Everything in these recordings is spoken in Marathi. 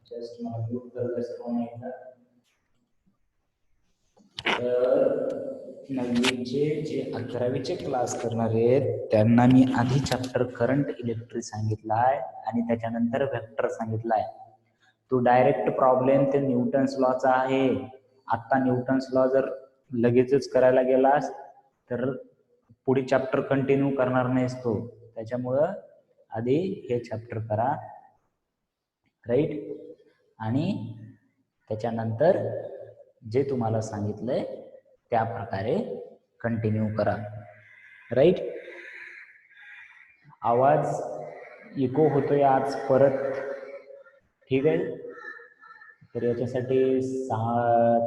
जस्ट मला म्यूट करत असतो एकदा. तर 9वीचे जे 11वीचे क्लास करणार आहेत त्यांना मी आधी चॅप्टर करंट इलेक्ट्रिक सांगितलाय आणि त्याच्यानंतर व्हेक्टर सांगितलाय. तू डायरेक्ट प्रॉब्लेम ते न्यूटन्स लॉचा आहे. आता न्यूटन्स लॉ जर लगेचच करायला गेलास तर पुढे चॅप्टर कंटिन्यू करणार नाहीस तो. त्याच्यामुळं आधी हे चॅप्टर करा, राईट, आणि त्याच्यानंतर जे तुम्हाला सांगितलंय त्या प्रकारे कंटिन्यू करा, राईट. आवाज इको होतोय आज परत, ठीक आहे. तर याच्यासाठी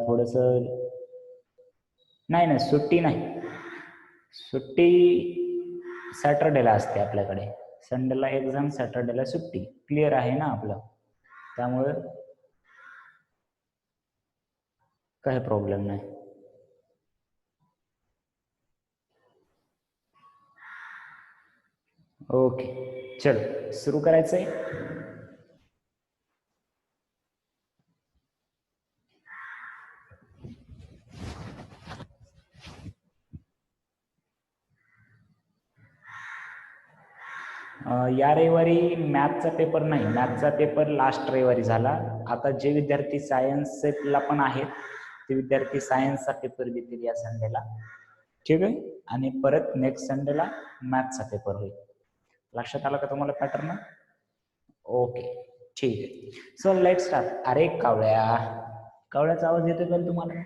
थोडंसं नाही सुट्टी नाही, सुट्टी सॅटर्डेला असते आपल्याकडे. संडेला एक्झाम, सॅटर्डेला सुट्टी. क्लिअर आहे ना आपलं? त्यामुळे काही प्रॉब्लेम नाही. ओके, चल सुरू करायचंय. या रविवारी मॅथचा पेपर नाही, मॅथचा पेपर लास्ट रविवारी झाला. आता जे विद्यार्थी सायन्सला पण आहेत ते विद्यार्थी सायन्सचा पेपर देतील या संडेला, ठीक आहे. आणि परत नेक्स्ट संडेला मॅथचा पेपर होईल. लक्षात आलं का तुम्हाला पॅटर्न? ओके, ठीक आहे. So let start. अरे कावळ्याचा आवाज येतोय का तुम्हाला?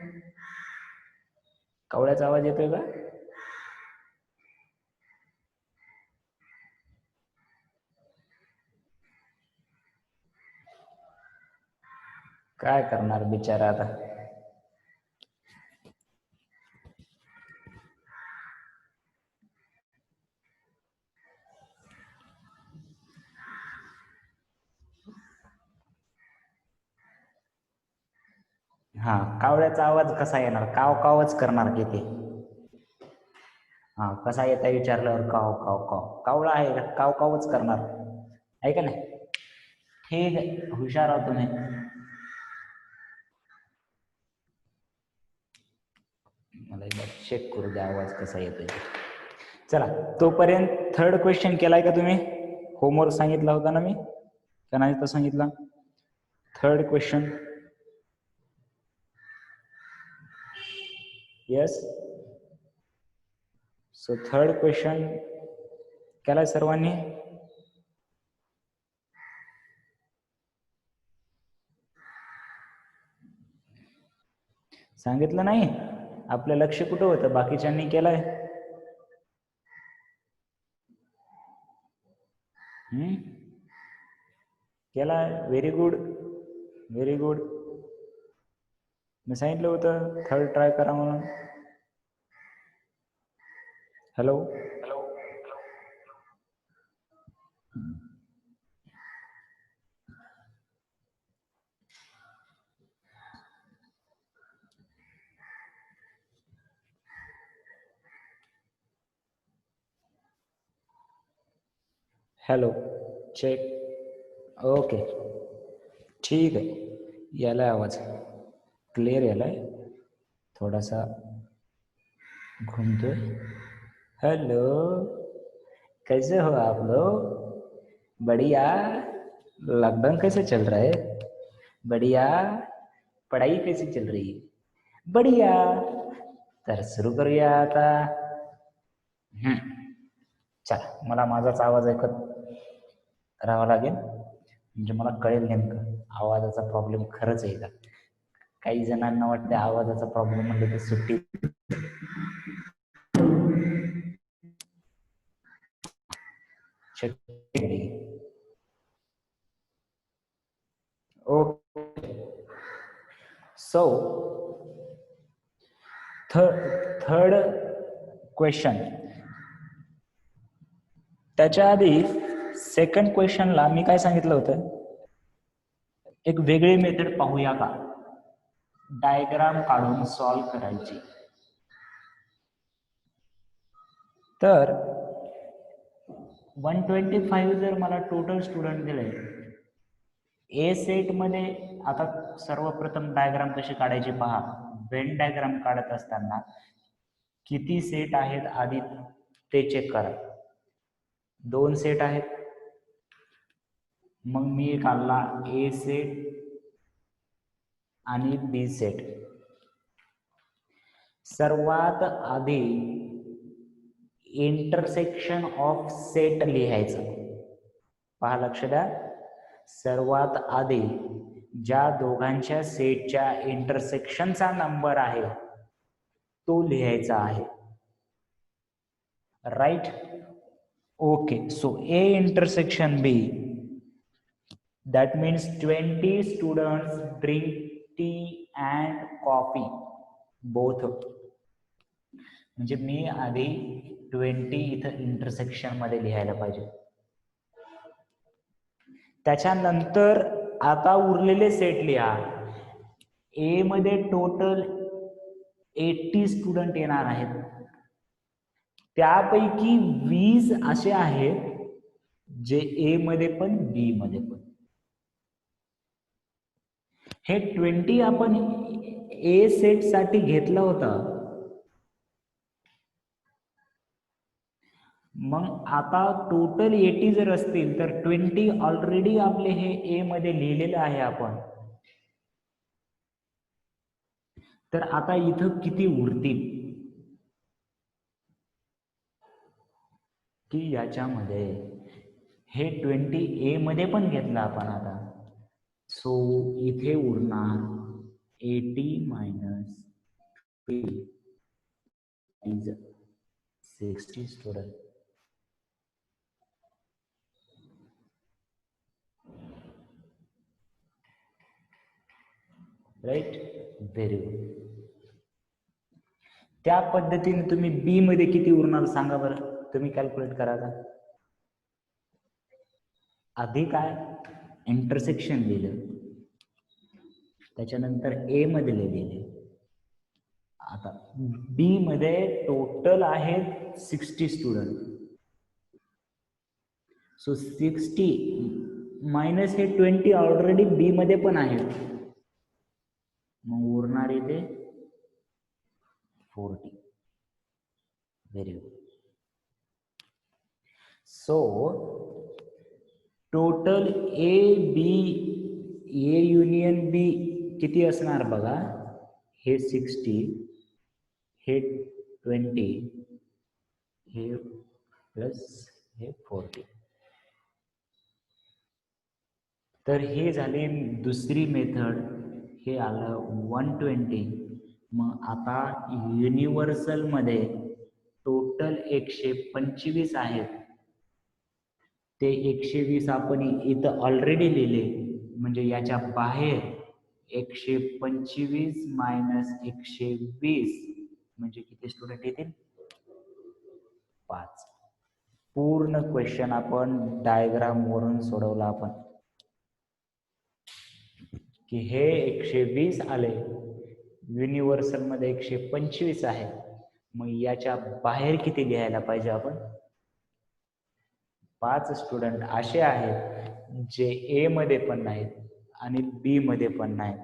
कावळ्याचा आवाज येतोय का? काय करणार बिचारा आता. हा, कावळ्याचा आवाज कसा येणार? काव कावच करणार की ते. हा, कसा येता विचारल्यावर काव काव काव. कावळा आहे का? काव कावच करणार आहे का नाही? ठीक आहे, हुशार आहोत तुम्ही. मला एकदा चेक करू द्या आवाज कसा येतोय. चला, तोपर्यंत थर्ड क्वेश्चन केलाय का तुम्ही? होमवर्क सांगितला होता ना मी, का नाही तर सांगितला? Third question, yes. So third question केलाय सर्वांनी? सांगितलं नाही? आपलं लक्ष कुठं होतं? बाकीच्यांनी केलाय. केलाय, व्हेरी गुड, व्हेरी गुड. मी सांगितलं होतं थर्ड ट्राय करा म्हणून. Hello, hello, check. ओके, ठीक आहे. यालाय आवाज क्लिअर यालाय, थोडासा घूमतोय. हेलो, कैसे हो आप लोग? बढ़िया. लॉकडाउन कैसे चल रहा है? बढ़िया. पढ़ाई कैसी चल रही है? बढ़िया. तर सुरू करूया आता. चला, मला माझाच आवाज ऐकत करावा लागेल म्हणजे मला कळेल नेमकं आवाजाचा प्रॉब्लेम खरंच आहे का. काही जणांना वाटतं आवाजाचा प्रॉब्लेम म्हणजे ते सुट्टी. Okay, so third question. त्याच्या आधी सेकंड क्वेश्चनला मी काय सांगितलं होतं, एक वेगळी मेथड पाहूया का, डायग्राम काढून सॉल्व करायची. तर 125 जर मला टोटल स्टुडंट दिले, ए सेट मध्ये आता सर्वप्रथम डायग्राम कशी काढायची पहा. व्हेन डायग्राम काढत असताना किती सेट आहेत आधी ते चेक करा. 2 सेट आहेत. मग मी काढला ए सेट आणि बी सेट. सर्वात आधी इंटरसेक्शन ऑफ सेट लिहायचं. पहा, लक्ष द्या. सर्वात आधी ज्या दोघांच्या सेटच्या इंटरसेक्शनचा नंबर आहे तो लिहायचा आहे. Right. Okay. So A intersection B, that means 20 students drink tea and coffee both. म्हणजे मी आधी 20 इथं इंटरसेक्शन मध्ये लिहायला पाहिजे. त्याच्यानंतर आता उरलेले सेट लिहा. ए मध्ये टोटल 80 स्टुडंट येणार आहेत. त्यापैकी 20 असे आहेत जे ए मध्ये पण बी मध्ये पण. हे 20 आपण ए सेट साठी घेतला होता. मग आता टोटल 80 जर असतील तर 20 ऑलरेडी आपले हे ए मध्ये लिहिलेलं आहे आपण. तर आता इथं किती उरतील की याच्यामध्ये हे 20 ए मध्ये पण घेतलं आपण आता. सो इथे उरणार 80 minus 60 student. Right. Very good. त्या पद्धतीने तुम्ही बी मध्ये किती उरणार सांगा बरं. तुम्ही कॅल्क्युलेट करा. का आधी काय इंटरसेक्शन लिहिलं, त्याच्यानंतर ए मध्ये लिहिलेले. आता बी मध्ये टोटल आहेत 60 स्टुडंट. सो 60 मायनस हे 20 ऑलरेडी बी मध्ये पण आहेत. मग उरणार इथे 40. Very good. So total A union B किती असणार बघा. हे 60, हे 20, हे प्लस हे 40. तर हे झाली दुसरी मेथड. हे आलं 120. मग आता युनिव्हर्सल मध्ये टोटल 125 आहेत. ते 120 आपण इथं ऑलरेडी लिहिले. म्हणजे याच्या बाहेर 125 मायनस 120 म्हणजे किती स्टुडंट येतील. 5. पूर्ण क्वेश्चन आपण डायग्राम वरून सोडवला आपण की हे 120 आले, युनिव्हर्सल मध्ये 125 आहे. मग याच्या बाहेर किती लिहायला पाहिजे आपण. 5 स्टुडंट असे आहेत जे ए मध्ये पण नाहीत आणि बी मध्ये पण नाहीत.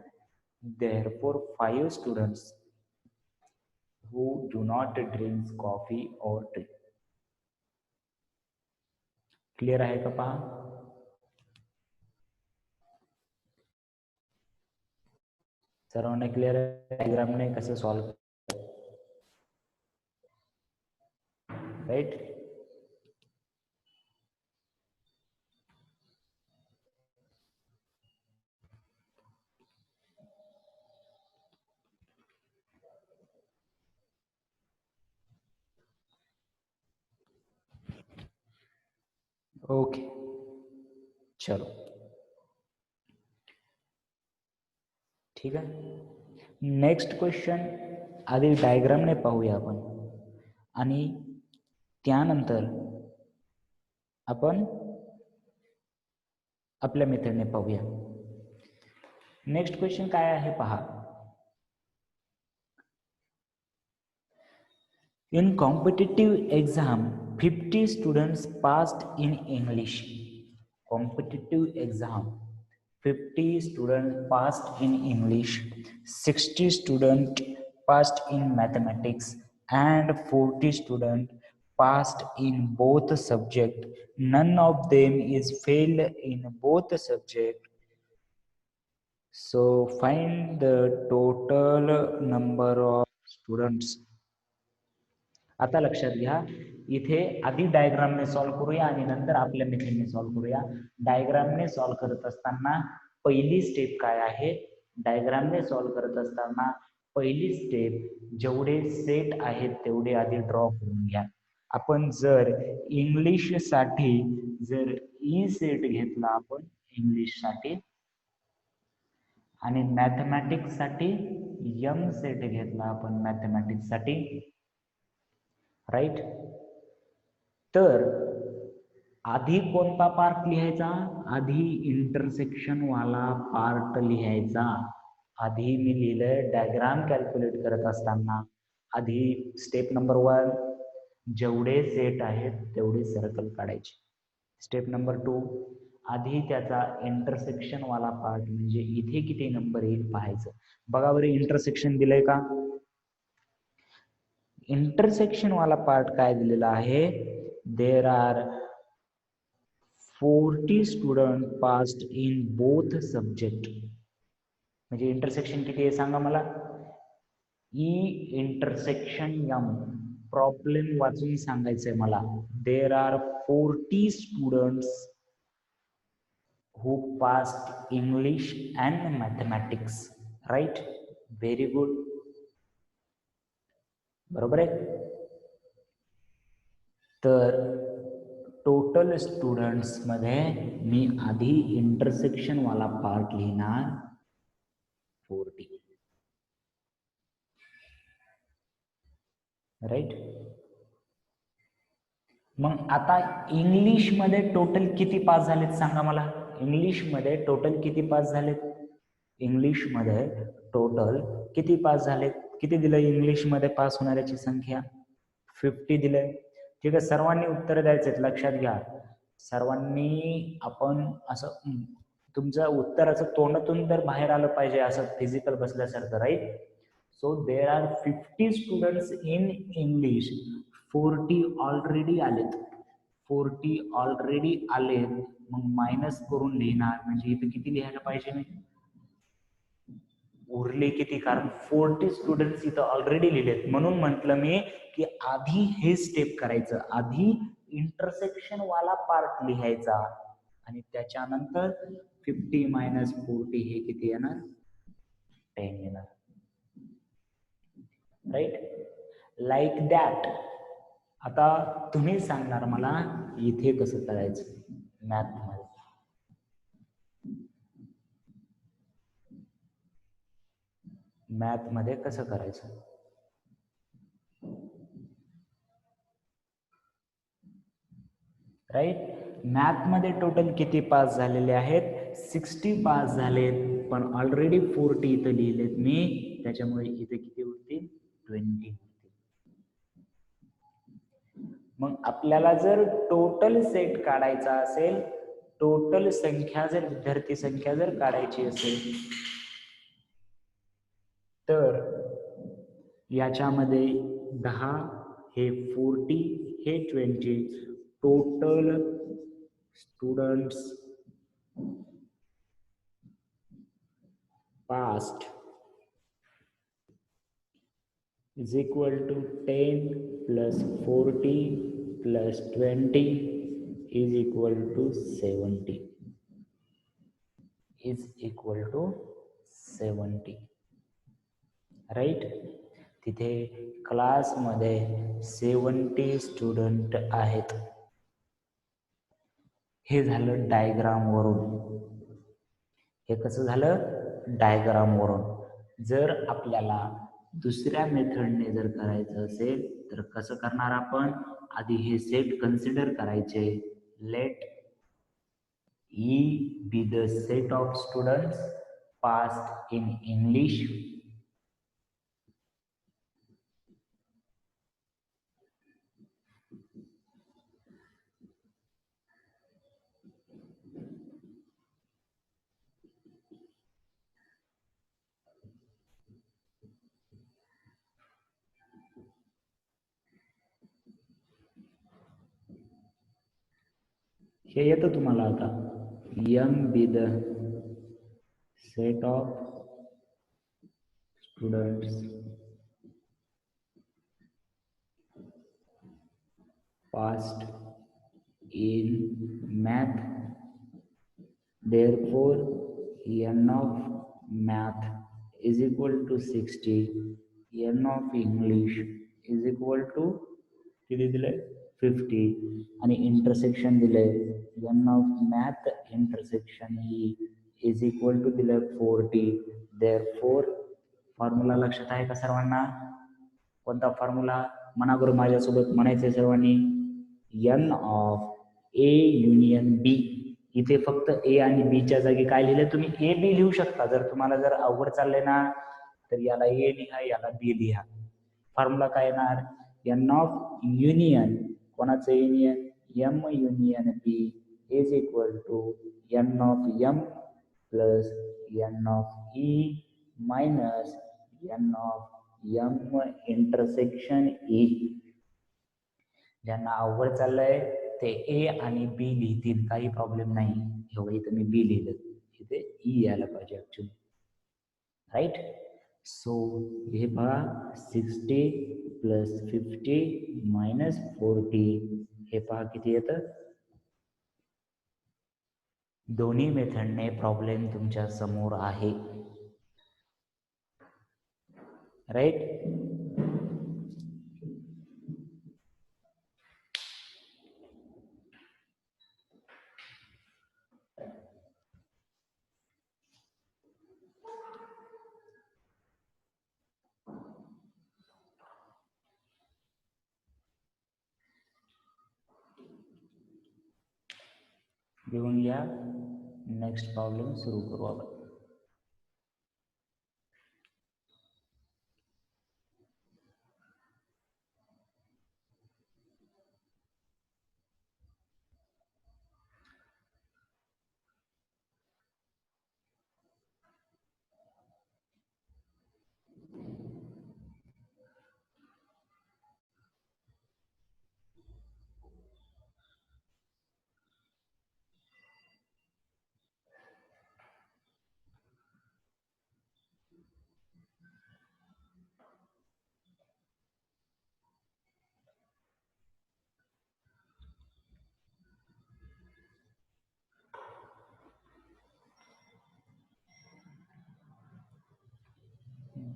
Therefore 5 students who do not drink coffee or tea. Clear आहे का पहा. सर्वांना क्लिअर आहे डायग्रामने कसं सॉल्व्ह. राईट. ओके. चलो ठीक आहे. नेक्स्ट क्वेश्चन आधी डायग्रामने पाहूया आपण आणि त्यानंतर आपण आपल्या मेथडने पाहूया. नेक्स्ट क्वेश्चन काय आहे पहा. In competitive exam 50 students passed in English. Competitive exam 50 students passed in English, 60 students passed in mathematics, and 40 students passed in both subjects. None of them is failed in both subjects. So find the total number of students. आता लक्षात घ्या, इथे आधी डायग्रामने सॉल्व्ह करूया आणि नंतर आपल्या मेथडने सॉल्व्ह करूया. डायग्रामने सॉल्व्ह करत असताना पहिली स्टेप काय आहे? डायग्रामने सॉल्व्ह करत असताना पहिली स्टेप जेवढे सेट आहेत तेवढे आधी ड्रॉ करून घ्या. आपण जर इंग्लिश साठी जर ई सेट घेतला आपण इंग्लिश साठी आणि मॅथमॅटिक्स साठी एम सेट घेतला आपण मॅथमॅटिक्स साठी, राईट. तर आधी कोणता पार्ट लिहायचा? आधी इंटरसेक्शन वाला पार्ट लिहायचा. आधी मी लिहिलंय डायग्राम कॅल्क्युलेट करत असताना आधी स्टेप नंबर 1 जेवढे सेट आहेत तेवढे सर्कल काढायचे. स्टेप नंबर 2 आधी त्याचा इंटरसेक्शन वाला पार्ट म्हणजे इथे किती नंबर येईल पाहायचं. बघा बरं इंटरसेक्शन दिलंय का? इंटरसेक्शन वाला पार्ट काय दिलेला आहे? There are 40 student passed in both subject. म्हणजे इंटरसेक्शन किती आहे सांगा मला? E intersection M. प्रॉब्लेम वाचून सांगायचंय मला. There are 40 students who passed English and mathematics, right? Very good. बरोबर आहे. तर टोटल स्टुडंट्स मध्ये मी आधी इंटरसेक्शन वाला पार्ट लिहिणार 40, राईट. मग आता इंग्लिश मध्ये टोटल किती पास झालेत सांगा मला? इंग्लिश मध्ये टोटल किती पास झालेत? इंग्लिश मध्ये टोटल किती पास झालेत? किती दिलं इंग्लिश मध्ये पास होणाऱ्याची संख्या? 50 दिलंय. ठीक आहे, सर्वांनी उत्तर द्यायचे, लक्षात घ्या. सर्वांनी आपण असं तुमचं उत्तराचं तोंडातून तर बाहेर आलं पाहिजे असं फिजिकल बसल्यासारखं, right. So there are 50 students in English. 40 already आलेत. 40 ऑलरेडी आलेत. मग मायनस करून लिहिणार म्हणजे इथे किती लिहायला पाहिजे मी? उरले किती? कारण 40 स्टुडंट्स इथं ऑलरेडी लिहिलेत. म्हणून म्हटलं मी की आधी हे स्टेप करायचं. आधी इंटरसेक्शन वाला पार्ट लिहायचा आणि त्याच्यानंतर 50 मायनस 40 हे किती येणार? 10 येणार, राईट. Like that. आता तुम्ही सांगणार मला इथे कसं करायचं मॅथ मध्ये. मॅथ मध्ये कसं करायचं? राईट. मॅथ मध्ये टोटल किती पास झालेले आहेत? 60 पास झालेत, पण ऑलरेडी 40 इथं लिहिलेत मी, त्याच्यामुळे इथे किती होतील? 20 होतील. मग आपल्याला जर टोटल सेट काढायचा असेल, टोटल संख्या जर विद्यार्थी संख्या जर काढायची असेल तर याच्यामध्ये 10 हे 40 हे 20 total students passed is equal to 10 plus 40 plus 20 is equal to 70, is equal to 70, right. तिथे क्लासमध्ये 70 स्टुडंट आहेत. हे झालं डायग्राम वरून. हे कसं झालं? डायग्राम वरून. जर आपल्याला दुसऱ्या मेथडने जर करायचं असेल तर कसं करणार आपण? आधी हे सेट कन्सिडर करायचे. Let E be the set of students passed in English हे येतं तुम्हाला आता. M be the set of students passed in math, therefore n of math is equal to 60, n of English is equal to किती दिलंय 50 आणि इंटरसेक्शन दिलंय n of math intersection E is equal to दिलंय 40. therefore फॉर्म्युला लक्षात आहे का सर्वांना? कोणता फॉर्म्युला म्हणा बरं माझ्यासोबत म्हणायचंय सर्वांनी. n ऑफ ए युनियन बी. इथे फक्त ए आणि बी च्या जागी काय लिहिलं तुम्ही ए बी लिहू शकता. जर तुम्हाला जर अवघड चाललंय ना तर याला ए लिहा याला बी लिहा. फॉर्म्युला काय येणार n ऑफ युनियन कोणाचं union m union B is equal to n of m plus n of E minus n of m intersection E. ज्यांना अवघड चाललंय ते ए आणि बी लिहितील काही प्रॉब्लेम नाही. एवढं इथं मी बी लिहिलं इथे ई यायला पाहिजे ऍक्च्युली. राईट. सो हे पहा 60 प्लस 50 मायनस 40 हे पहा किती येतं. दोन्ही मेथडने प्रॉब्लेम तुमच्या समोर आहे. राईट. लिहून घ्या. नेक्स्ट प्रॉब्लेम सुरू करू आपण.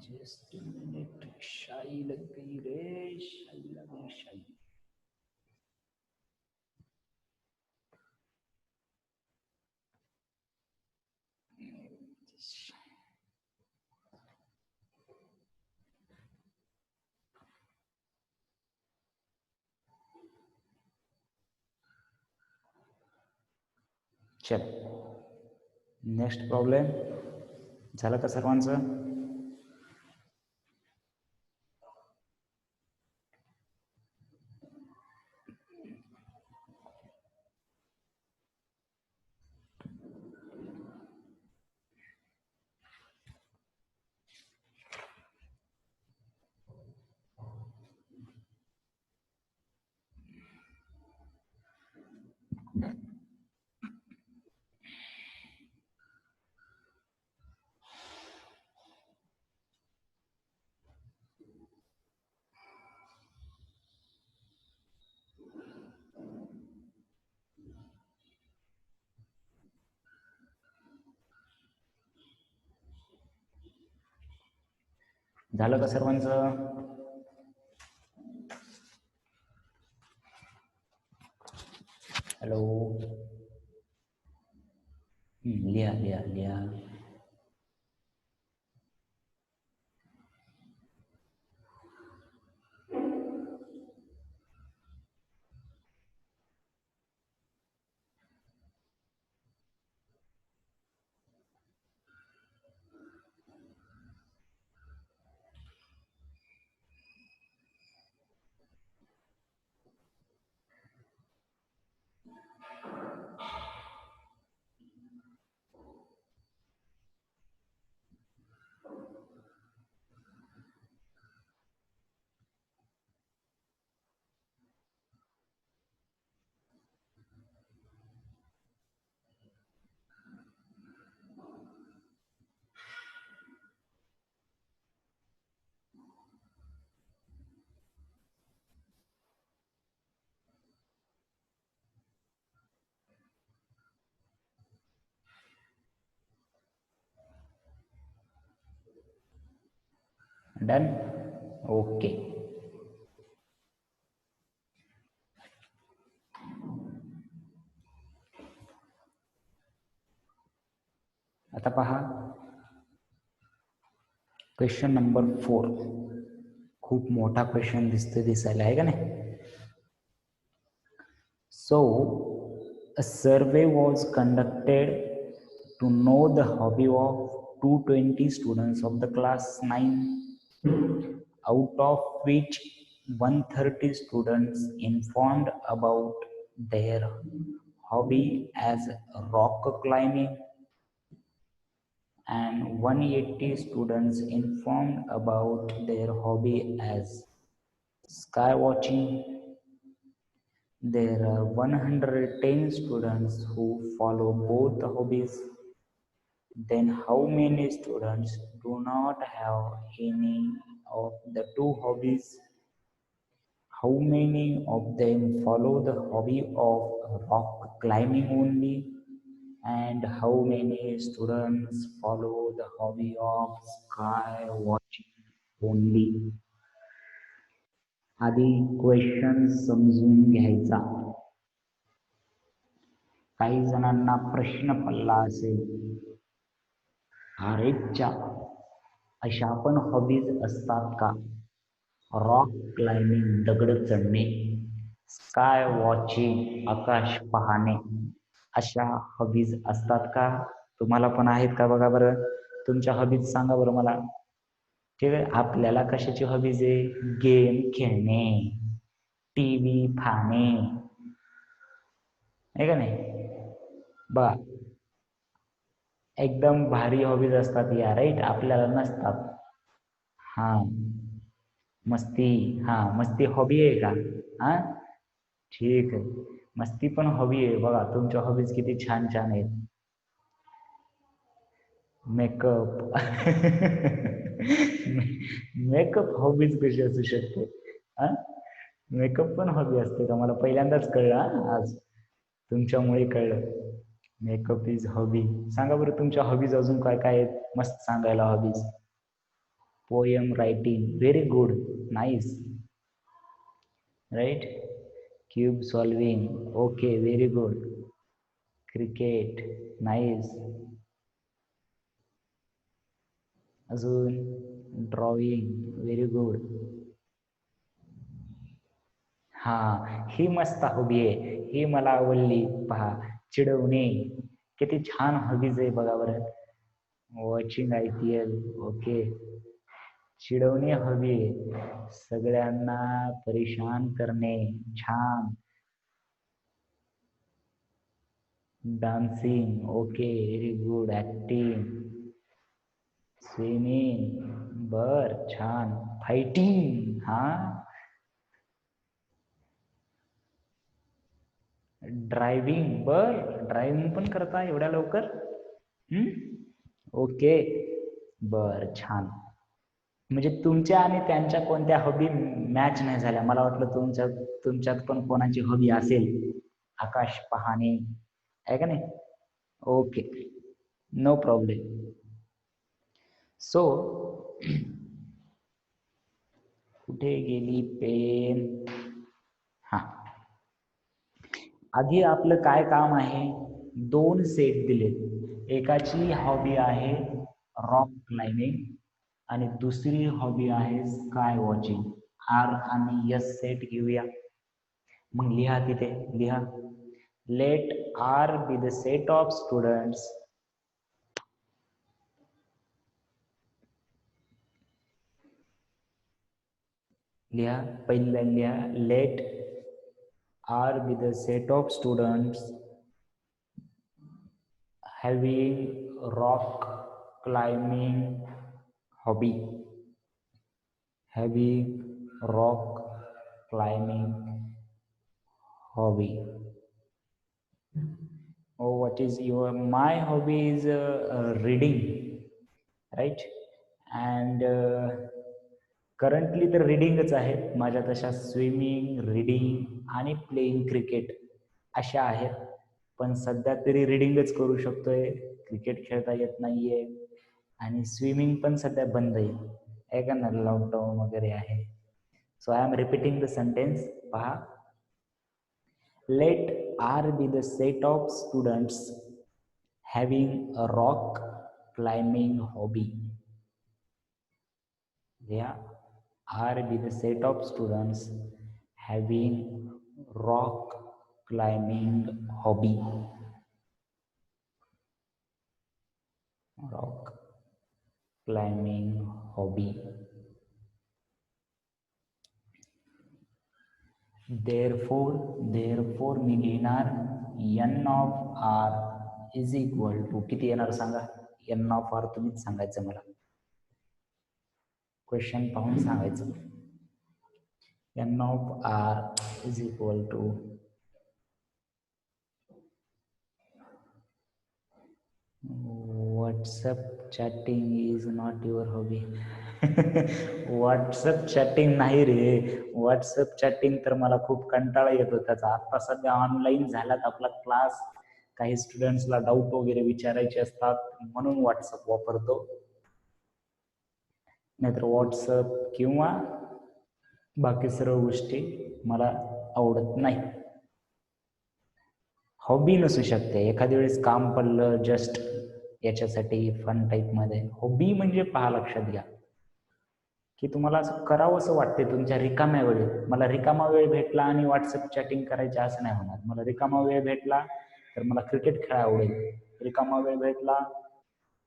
Just minute. शाई लग गई रे. शाई लग गई शाई. चल नेक्स्ट प्रॉब्लेम झालं का सर्वांचं? झालं का सर्वांचं? हॅलो. लिहा लिहा लिहा. डन. ओके. आता पहा क्वेश्चन नंबर 4. खूप मोठा क्वेश्चन दिसायला आहे का नाही. So a survey was conducted to know the hobby of 220 students of the class 9, out of which 130 students informed about their hobby as rock climbing and 180 students informed about their hobby as sky watching. There are 110 students who follow both the hobbies. Then how many students do not have any of the two hobbies? How many of them follow the hobby of rock climbing only? And how many students follow the hobby of sky watching only? आधी क्वेश्चन समजून घ्यायचा. काही जणांना प्रश्न पडला असेल, आरेच्या अशा पण हॉबीज असतात का? रॉक क्लाइम्बिंग दगड चढणे, स्काय वॉचिंग आकाश पाहणे, अशा हॉबीज असतात का? तुम्हाला पण आहेत का? बघा बरं तुमच्या हॉबीज सांगा बरं मला. ठीक आहे. आपल्याला कशाची हॉबीज आहे? गेम खेळणे, टीव्ही पाहणे, आहे का नाही? बघा एकदम भारी हॉबीज असतात या, राईट? आपल्याला नसतात. हा मस्ती. हा मस्ती हॉबी आहे का? हा ठीक आहे. मस्ती पण हॉबी आहे. बघा तुमच्या हॉबीज किती छान छान आहेत. मेकअप मेकअप हॉबीज कशी असू शकते? मेकअप पण हॉबी असते का? मला पहिल्यांदाच कळलं आज, तुमच्यामुळे कळलं. Makeup is hobby. सांगा बरं तुमच्या हॉबीज अजून काय काय आहेत मस्त सांगायला hobbies? Poem writing, very good, nice, right. Cube solving, okay, very good. Cricket, nice. अजून ड्रॉइंग, व्हेरी गुड. हा ही मस्त हॉबी आहे, ही मला आवडली. पहा चिडवणे, किती छान हॉबीज आहे बघा बरं. Watching IPL, okay. चिडवणे हॉबी आहे. सगळ्यांना परेशान करणे, छान. Dancing, okay, very good. Acting, swimming, बर छान. फायटिंग, हा. ड्रायव्हिंग, बर ड्रायव्हिंग पण करता एवढ्या लवकर? ओके, बर छान. म्हणजे तुमच्या आणि त्यांच्या कोणत्या हॉबी मॅच नाही झाल्या. मला वाटलं तुमच्यात पण कोणाची हॉबी असेल आकाश पाहणे, आहे का नाही? Okay, no problem. सो कुठे गेली पेन? हा, आधी आपलं काय काम आहे? 2 सेट दिलेत. एकाची हॉबी आहे रॉक क्लाइम्बिंग आणि दुसरी हॉबी आहे स्काय वॉचिंग. R आणि S सेट घेऊया. मग लिहा तिथे, लिहा. Late R be the set of students लिहा. पहिलं लिहा, late R be the set of students having rock climbing hobby. Having rock climbing hobby. Oh, what is my hobby is reading, right? And currently तर रीडिंगच आहे माझ्या. तशा स्विमिंग, रीडिंग आणि प्लेइंग क्रिकेट अशा आहेत. पण सध्या तरी रीडिंगच करू शकतोय, क्रिकेट खेळता येत नाहीये आणि स्विमिंग पण सध्या बंद आहे, आहे का ना, लॉकडाऊन वगैरे आहे. So I am repeating the sentence. पहा, let R be the set of students having a rock climbing hobby. Yeah, R be the set of students having rock climbing hobby. Rock climbing hobby. Therefore मिळणार n of r is equal to किती येणार सांगा. n of r तुम्हीच सांगायचं मला, क्वेश्चन पाहून सांगायचं. n of r is equal to WhatsApp chatting is not your hobby. WhatsApp chatting नाही रे. व्हॉट्सअप चॅटिंग तर मला खूप कंटाळा येतो त्याचा. आता सध्या ऑनलाईन झालात आपला क्लास, काही स्टुडंट्सला डाऊट वगैरे विचारायचे असतात म्हणून व्हॉट्सअप वापरतो, नाहीतर व्हॉट्सअप किंवा बाकी सर्व गोष्टी मला आवडत नाही. हॉबी नसू शकते, एखाद्या वेळेस काम पडलं जस्ट याच्यासाठी फन टाईप मध्ये. हॉबी म्हणजे पहा, लक्षात घ्या की तुम्हाला असं करावं असं वाटते तुमच्या रिकाम्या वेळेत. मला रिकामा वेळ भेटला आणि व्हॉट्सअप चॅटिंग करायची असं नाही होणार. मला रिकामा वेळ भेटला तर मला क्रिकेट खेळायला आवडेल, रिकामा वेळ भेटला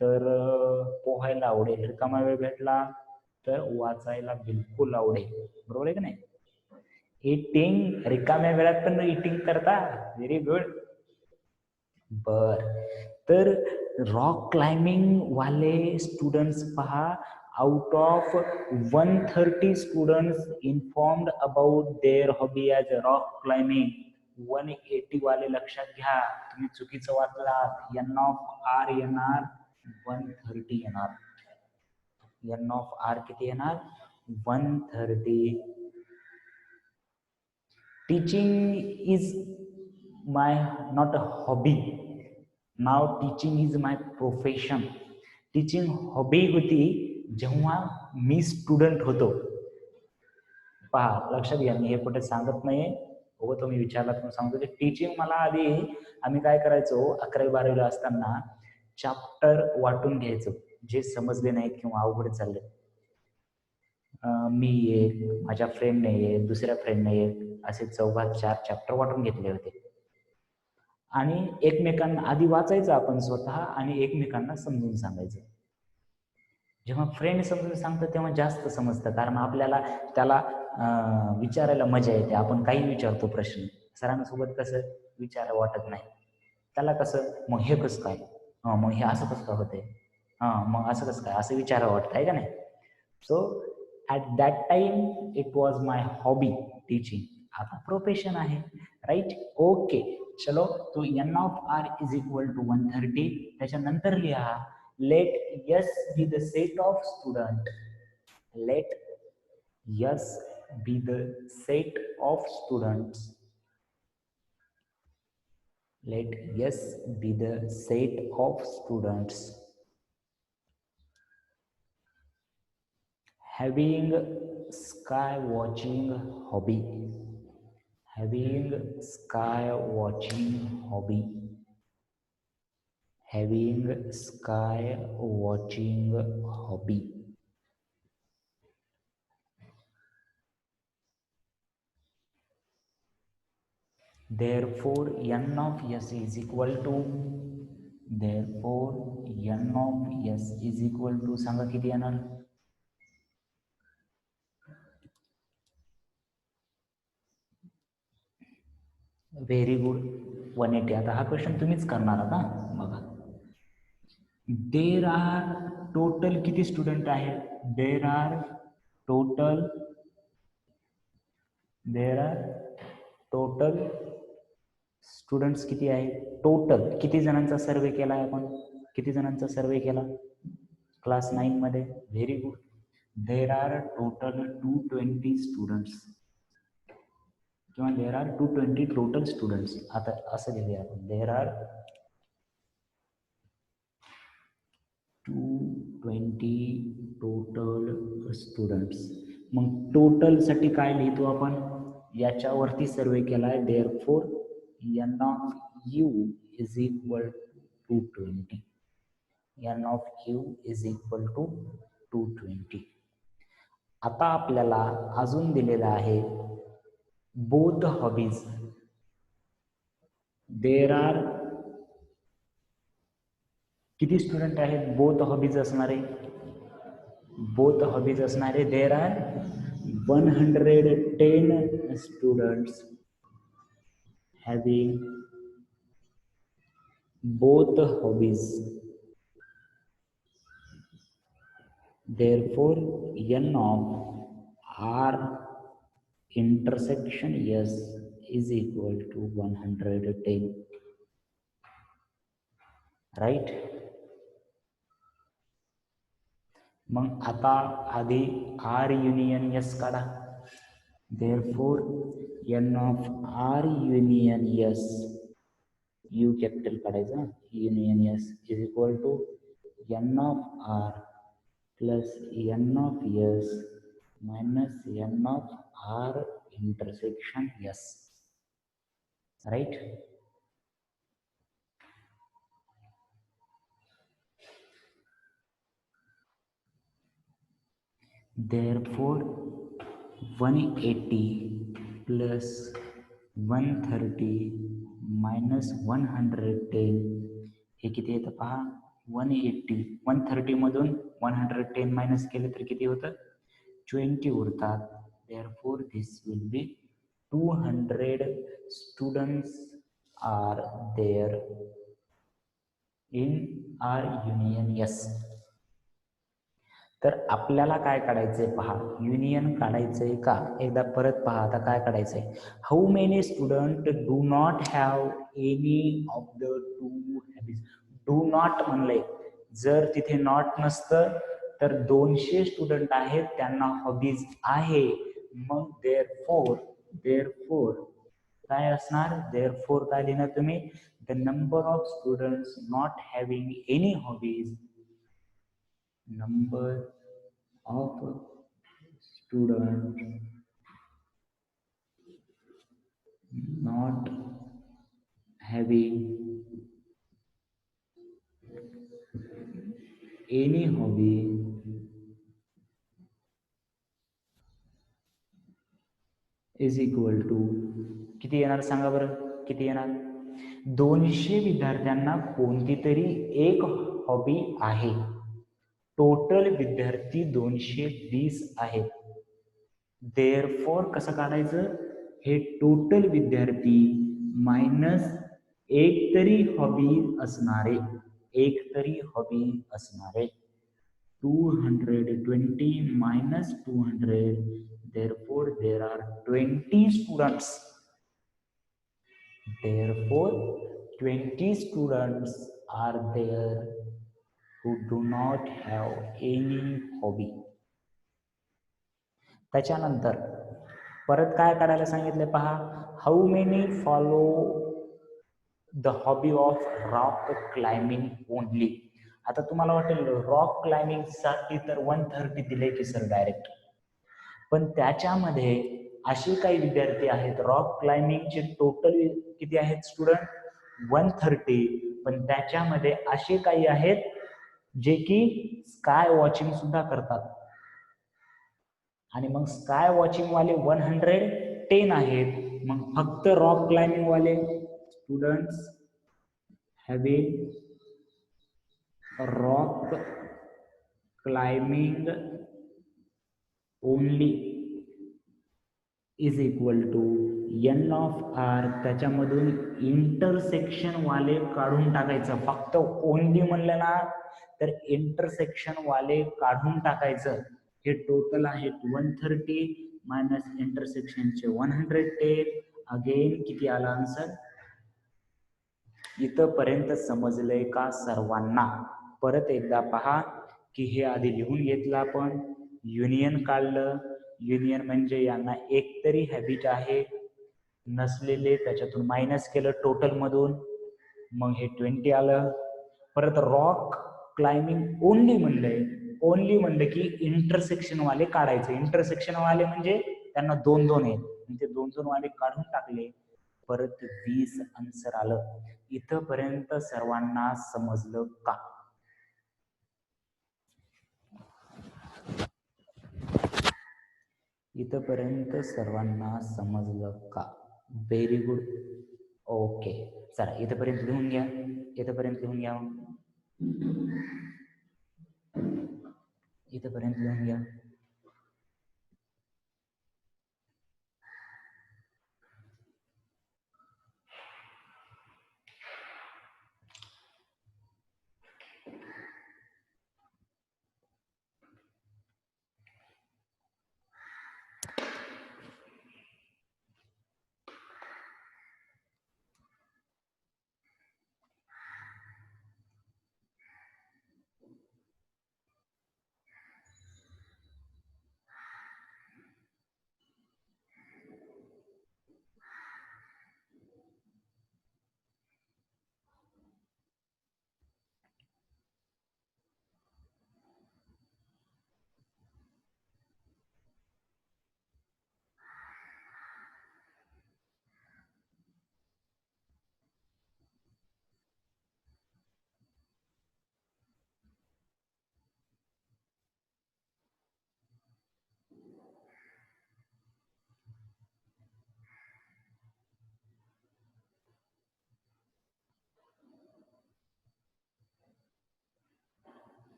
तर पोहायला आवडेल, रिकामा वेळ भेटला तर वाचायला बिलकुल आवडेल. बरोबर आहे का नाही. इटिंग, रिकाम्या वेळात पण इटिंग करता. Very good. बर, तर रॉक क्लाइम्बिंग वाले स्टुडंट्स पहा, out of 130 students informed about their hobby as rock climbing, 180 वाले लक्षात घ्या, तुम्ही चुकीचं वाचलात. n of r येणार 130 येणार. n of r किती येणार 130. Teaching is my not a hobby, now teaching is my profession. Teaching hobby होती जेव्हा मी स्टुडंट होतो. पहा, लक्षात घ्या, मी हे कुठे सांगत नाही, हो तुम्ही विचारलात म्हणून सांगतो की टीचिंग मला आधी आम्ही काय करायचो, 11वी-12वीला असताना चॅप्टर वाटून घ्यायचो जे समजले नाहीत किंवा अवघड चालले. मी एक, माझ्या फ्रेंडने एक, दुसऱ्या फ्रेंडने एक, असे 4 चॅप्टर वाटून घेतले होते आणि एकमेकांना आधी वाचायचं आपण स्वतः आणि एकमेकांना समजून सांगायचं. जेव्हा फ्रेंड समजून सांगतो तेव्हा जास्त समजतं, कारण आपल्याला त्याला विचारायला मजा येते. आपण काही विचारतो प्रश्न, सरांसोबत कसं विचारायला वाटत नाही. त्याला कसं मग हे कसं काय, मग हे असं कसं काय होतंय, मग असं कसं काय, असं विचारायला वाटतं आहे का नाही. So at that time it was my hobby teaching. आता प्रोफेशन आहे, राईट. ओके, चलो. तो n of r is equal to 130. त्याच्यानंतर लिहा, let S be the set of student. Let S be the set of students. Let S be the set of students having sky watching hobby. Having sky watching hobby. Having sky watching hobby. Therefore n of s is equal to, therefore n of s is equal to सांगा किती येणार. Very good, 180. आता हा क्वेश्चन तुम्हीच करणार आता. बघा, देर आर टोटल किती स्टुडंट आहेत. देर आर टोटल स्टुडंट्स किती आहेत. टोटल किती जणांचा सर्वे केला आपण, किती जणांचा सर्वे केला क्लास 9 मध्ये. Very good. There are total 220 students किंवा देर आर 220 टोटल स्टुडंट्स. आता असं लिहूया आपण, देर आर 220 टोटल स्टुडंट्स. मग टोटल साठी काय लिहितो आपण, याच्यावरती सर्वे केलाय, therefore n of u is equal to 220. n of u is equal to 220. आता आपल्याला अजून दिलेलं आहे बोथ हॉबीज. देर आर किती स्टुडंट आहेत बोथ हॉबीज असणारे, बोथ हॉबीज असणारे there are 110 students having both hobbies. Therefore n of r intersection s is equal to 110. right. मग आता आधी r युनियन s काढा. Therefore n of r union s, u capital काढायचा, union s is equal to n of r plus n of s minus n of r intersection s. Right. Therefore 180 plus 130 minus 110 हे किती येतं पहा, 180. 130 मधून 110 मायनस केलं तर किती होतं, 20 उरतात. Therefore this will be 200 students are there in our union S. तर आपल्याला काय काढायचंय पहा, युनियन काढायचंय का, एकदा परत पहा. आता काय काढायचंय, how many student do not have any of the two habits. Do not म्हणलंय, जर तिथे नॉट नसतं तर 200 स्टुडंट आहेत त्यांना हॉबीज आहे. मग देअरफोर काय असणार, देअरफोर काय लिहिणार तुम्ही, the number of students not having any hobbies, number of students not having any hobby is equal to किती येणार सांगा बरं, किती येणार, 200 विद्यार्थ्यांना कोणती तरी एक हॉबी आहे. टोटल विद्यार्थी 220 आहेत. देअरफॉर कसं काढायचं, हे टोटल विद्यार्थी मायनस एक तरी हॉबी असणारे, एक तरी हॉबी असणारे, 220 minus 200. Therefore there are 20 students. Therefore 20 students are there who do not have any hobby. त्याच्यानंतर परत काय काढायला सांगितले पहा, how many follow the hobby of rock climbing only. आता तुम्हाला वाटेल रॉक क्लाइम्बिंग साठी तर 130 दिले की सर डायरेक्ट, पण त्याच्यामध्ये असे काही विद्यार्थी आहेत, रॉक क्लाइम्बिंगचे टोटल किती आहेत स्टुडंट, 130, पण त्याच्यामध्ये असे काही आहेत जे की स्काय वॉचिंग सुद्धा करतात. आणि मग स्काय वॉचिंग वाले 110 आहेत. मग फक्त रॉक क्लाइम्बिंग वाले students having rock climbing only is equal to n of r. त्याच्यामधून इंटरसेक्शन वाले काढून टाकायचं. फक्त ओनली म्हणलं ना तर इंटरसेक्शन वाले काढून टाकायचं. हे टोटल आहेत 130 मायनस इंटरसेक्शनचे 110. अगेन किती आला आन्सर, इथपर्यंत समजलंय का सर्वांना. परत एकदा पहा की हे आधी लिहून घेतलं आपण, युनियन काढलं. युनियन म्हणजे यांना एक तरी हॅबिट आहे, नसलेले त्याच्यातून मायनस केलं टोटल मधून, मग हे 20 आलं. परत रॉक क्लाइम्बिंग ओनली म्हणलंय ओनली म्हणलं की इंटरसेक्शन वाले काढायचे. इंटरसेक्शन वाले म्हणजे त्यांना 2-2 आहेत, ते 2-2 वाले काढून टाकले. परत 20 आन्सर आलं. इथपर्यंत सर्वांना समजलं का? इथपर्यंत सर्वांना समजलं का? Very good. ओके, चला इथपर्यंत लिहून घ्या. इथपर्यंत लिहून घ्या. इथपर्यंत लिहून घ्या.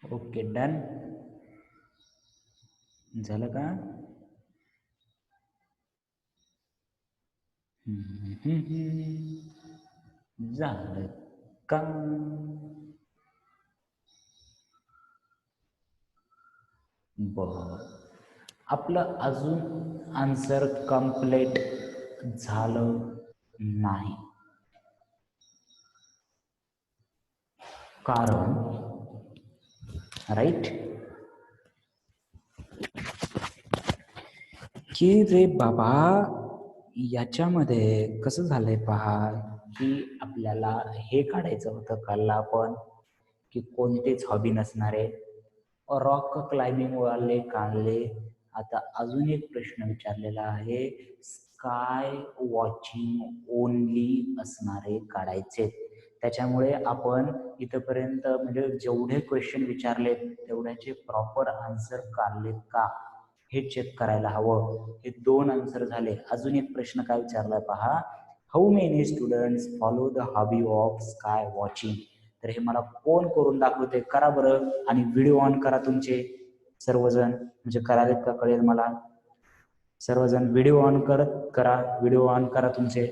ओके, डन झालं का? झालं का? बर, आपलं अजून आन्सर कंप्लीट झालं नाही, कारण राईट की रे बाबा याच्यामध्ये कसं झालंय पहा, की आपल्याला हे काढायचं होतं काल आपण की कोणतेच हॉबी नसणारे रॉक क्लाइम्बिंग वाले काढले. आता अजून एक प्रश्न विचारलेला आहे, स्काय वॉचिंग ओनली असणारे काढायचे. त्याच्यामुळे आपण इथपर्यंत म्हणजे जेवढे क्वेश्चन विचारले तेवढ्याचे प्रॉपर आन्सर काढलेत का हे चेक करायला हवं. हे 2 आन्सर झाले. अजून एक प्रश्न काय विचारलाय पहा, how many students follow the hobby of sky watching. तर हे मला कोण करून दाखवते, करा बरं, आणि व्हिडिओ ऑन करा तुमचे सर्वजण, म्हणजे करालेत का कळेल मला. सर्वजण व्हिडिओ ऑन करा, व्हिडिओ ऑन करा तुमचे.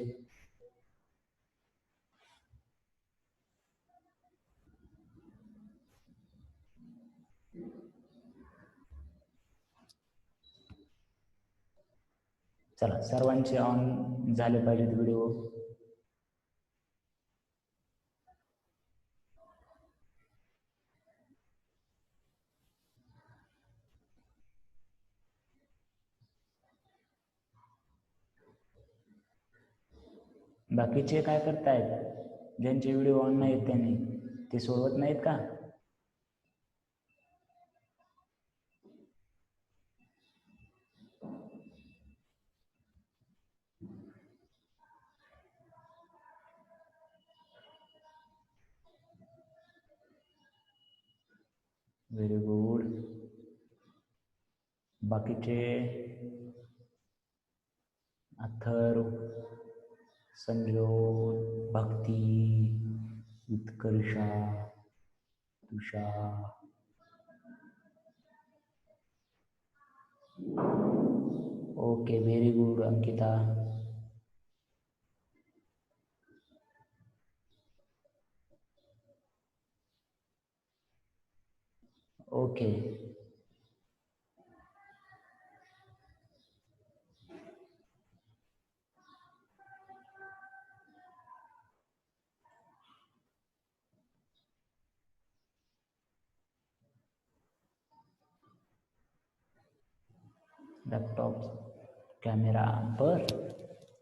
चला सर्वांचे ऑन झाले पाहिजेत व्हिडिओ. बाकीचे काय करतायत, ज्यांचे व्हिडिओ ऑन नाहीत त्यांनी ते सोडवत नाहीत का? Very good. बाकीचे Atharva, Sanjog, Bhakti, Utkarsha, Tushar, okay, very good Ankita. Okay. Laptop camera. बर,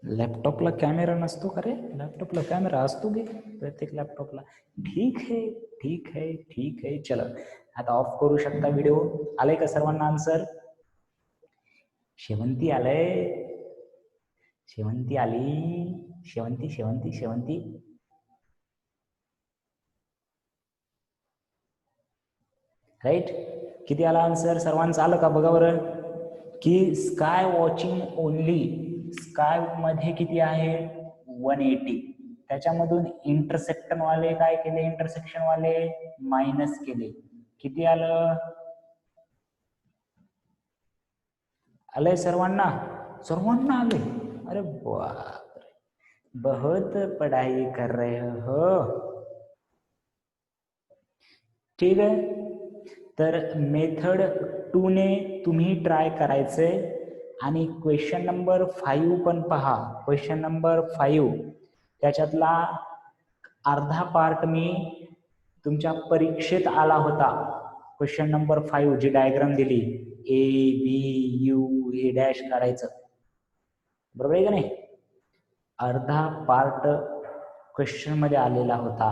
लॅपटॉपला कॅमेरा नसतो का रे? लॅपटॉपला कॅमेरा असतो गे प्रत्येक लॅपटॉपला. ठीक आहे, ठीक आहे, ठीक आहे. चला, आता ऑफ करू शकता व्हिडिओ. आलंय का सर्वांना आन्सर? शेवंती आलंय, शेवंती आली, शेवंती शेवंती शेवंती. राईट. किती आला आन्सर सर्वांचं? आलं का बघा बरं. की स्काय वॉचिंग ओनली, स्काय मध्ये किती आहे? 180. त्याच्यामधून इंटरसेक्शन वाले काय केले? इंटरसेक्शन वाले मायनस केले. किती आलं? आलंय सर्वांना? सर्वांना आले? अरे बाप, बहुत पढ़ाई कर रहे हो. ठीक आहे. तर मेथड 2 ने तुम्ही ट्राय करायचंय. आणि क्वेश्चन नंबर 5 पण पहा. क्वेश्चन नंबर 5 त्याच्यातला अर्धा पार्ट मी तुमच्या परीक्षेत आला होता. क्वेश्चन नंबर 5 जी डायग्राम दिली, A B U A dash काढायचं, बरोबर आहे का नाही? अर्धा पार्ट क्वेश्चन मध्ये आलेला होता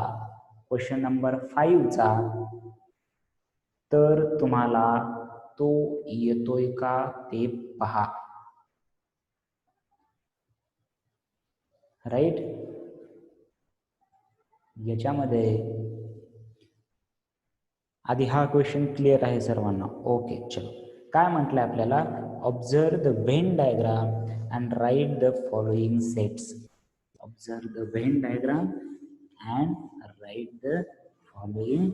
क्वेश्चन नंबर 5 चा. तर तुम्हाला तो येतोय का ते पहा. राईट. याच्यामध्ये आधी हा क्वेश्चन क्लिअर आहे सर्वांना? ओके, चलो. काय म्हटलंय आपल्याला? Observe the Venn diagram and write the following sets. Observe the Venn diagram and write the following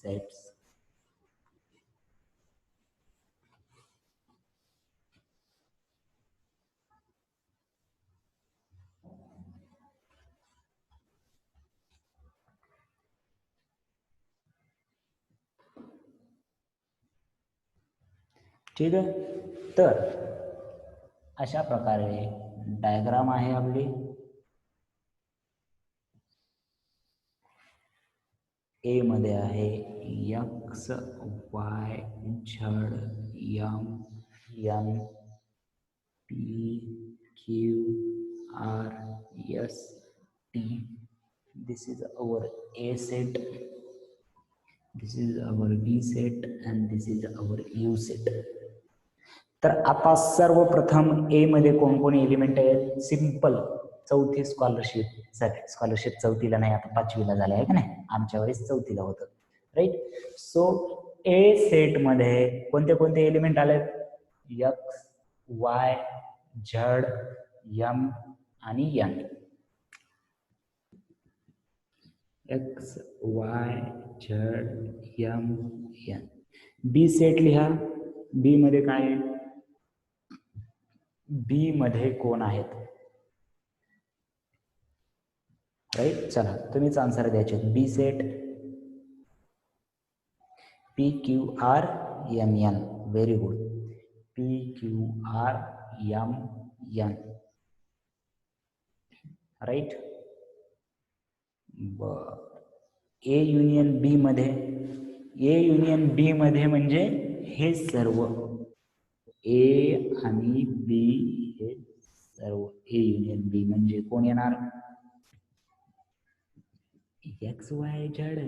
sets. ठीक आहे. तर अशा प्रकारे डायग्राम आहे आपली. ए मध्ये आहे X Y Z M N P Q R S T. This is our A set, this is our B set and this is our U set. तर आता सर्वप्रथम ए मध्ये कोण कोण एलिमेंट आहेत? सिंपल, चौथी स्कॉलरशिप. सॉरी, स्कॉलरशिप चौथीला नाही, आता 5वीला झाले आहे का नाही? आमच्या वेळेस चौथीला होतं. राईट. सो ए सेट मध्ये कोणते कोणते एलिमेंट आलेत? एक्स वाय झड एम आणि N. X Y Z M N. बी सेट लिहा. बी मध्ये काय आहे? बी मध्ये कोण आहेत? राईट. चला, तुम्हीच आन्सर द्यायचे. B set P Q R M N. Very good. P Q R M N. Right. बर. ए युनियन बी मध्ये, ए युनियन बी मध्ये म्हणजे हे सर्व, ए आणि बी हे सर्व. ए युनियन बी म्हणजे कोण येणार? X Y Z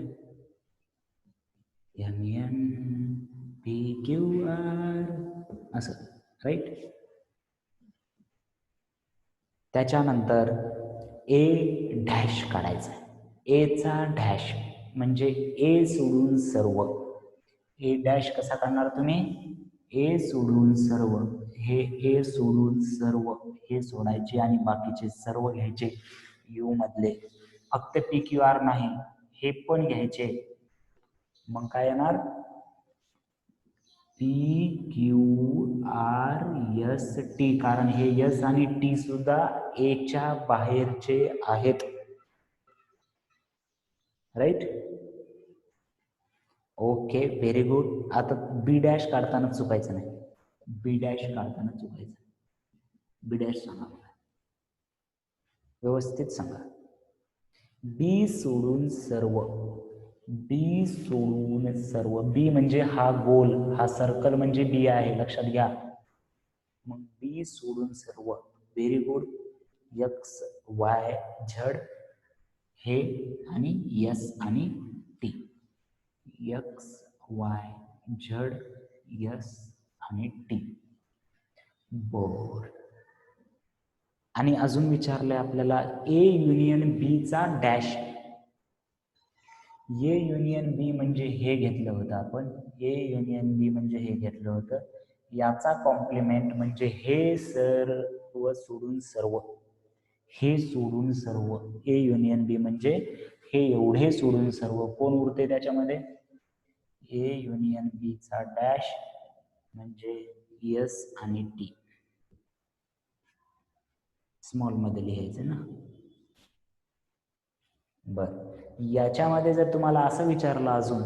M N P Q R, असं. राईट. त्याच्यानंतर ए डॅश काढायचा. ए चा डॅश म्हणजे ए सोडून सर्व. ए डॅश कसा काढणार तुम्ही? ए सोडून सर्व. हे ए सोडून सर्व हे सोडायचे आणि बाकीचे सर्व घ्यायचे यू मधले. फक्त पी क्यू आर नाही, हे पण घ्यायचे. मग काय येणार? PQRST, कारण हे S आणि T सुद्धा A च्या बाहेरचे आहेत. राईट. Okay, very good. आता बी डॅश काढताना चुकायचं नाही. बी डॅश काढताना चुकायचं. बी डॅश सांगा, व्यवस्थित सांगा. बी सोडून सर्व. बी सोडून सर्व. बी म्हणजे हा गोल, हा सर्कल म्हणजे बी आहे, लक्षात घ्या. मग बी सोडून सर्व. Very good. X Y Z हे आणि एस आणि T. X Y Z S आणि टी. बर. आणि अजून विचारलंय आपल्याला ए युनियन बी चा डॅश. ए युनियन बी म्हणजे हे घेतलं होतं आपण. ए युनियन बी म्हणजे हे घेतलं होतं. याचा कॉम्प्लिमेंट म्हणजे हे सर्व सोडून सर्व. हे सोडून सर्व. ए युनियन बी म्हणजे हे एवढे सोडून सर्व. कोण उरते त्याच्यामध्ये? ए युनियन बी चा डॅश म्हणजे एस आणि टी. स्मॉल मध्ये लिहायचं ना. बर. याच्यामध्ये जर तुम्हाला असं विचारलं अजून,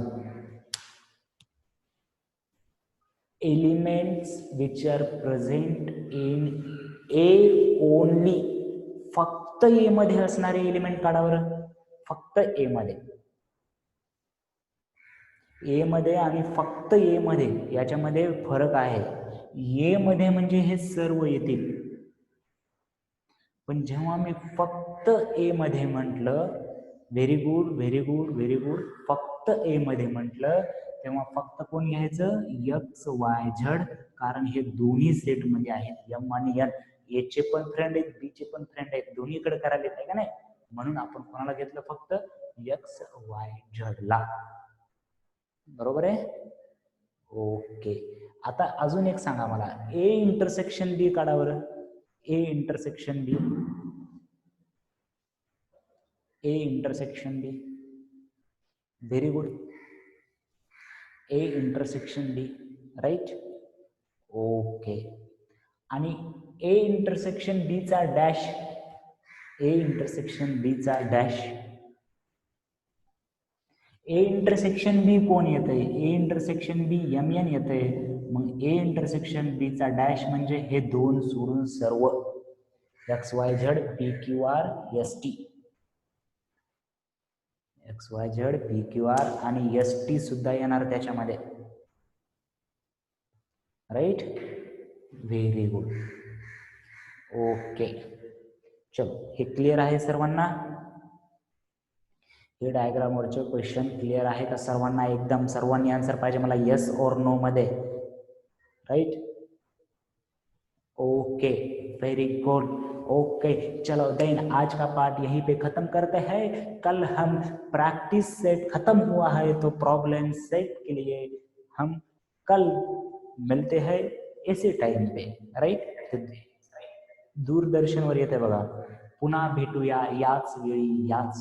elements which are present in A only, फक्त ए मध्ये असणारे एलिमेंट काढा बरं. फक्त ए मध्ये. ए मध्ये आणि फक्त ए मध्ये याच्यामध्ये फरक आहे. ए मध्ये म्हणजे हे सर्व येतील, पण जेव्हा मी फक्त ए मध्ये म्हटलं, very good very good very good, फक्त ए मध्ये म्हटलं तेव्हा फक्त कोण घ्यायचं? एक्स वाय झेड, कारण हे दोन्ही सेट मध्ये आहेत. एम आणि एन. ए चे पण फ्रेंड आहेत, बी चे पण फ्रेंड आहेत, दोन्हीकडे करायला येत आहे का नाही. म्हणून आपण कोणाला घेतलं? फक्त एक्स वाय झेड ला. बरोबर आहे. ओके. आता अजून एक सांगा मला, ए इंटरसेक्शन बी काढा बरं. A intersection B. A intersection B. Very good. A intersection B. Right. Okay. आणि ए इंटरसेक्शन बी चा डॅश. ए इंटरसेक्शन बी चा डॅश. ए इंटरसेक्शन बी कोण येतंय? A intersection B M N येतंय. मग ए इंटरसेक्शन बी चा डॅश म्हणजे हे दोन सोडून सर्व. X Y Z P Q R S T. X Y Z P Q R आणि एस टी सुद्धा येणार त्याच्यामध्ये. राईट. Very good. ओके. चलो, हे क्लिअर आहे सर्वांना? हे डायग्रामवरचे क्वेश्चन क्लिअर आहे का सर्वांना? एकदम सर्वांनी आन्सर पाहिजे मला, येस और नो मध्ये. Right. Okay, very good. Okay, चलो देन आज का पार्ट यहीं पे खत्म करते हैं. कल हम प्रैक्टिस सेट खत्म हुआ है तो प्रॉब्लम सेट के लिए हम कल मिलते हैं इसी टाइम पे. राईट. दूरदर्शनवर येते बघा, पुन्हा भेटूया याच वेळी याच,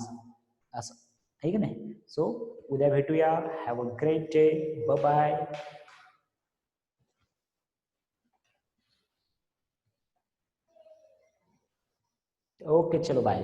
असं आहे की नाही. सो उद्या भेटूया. Have a great day. Bye bye. Okay, चलो बाय.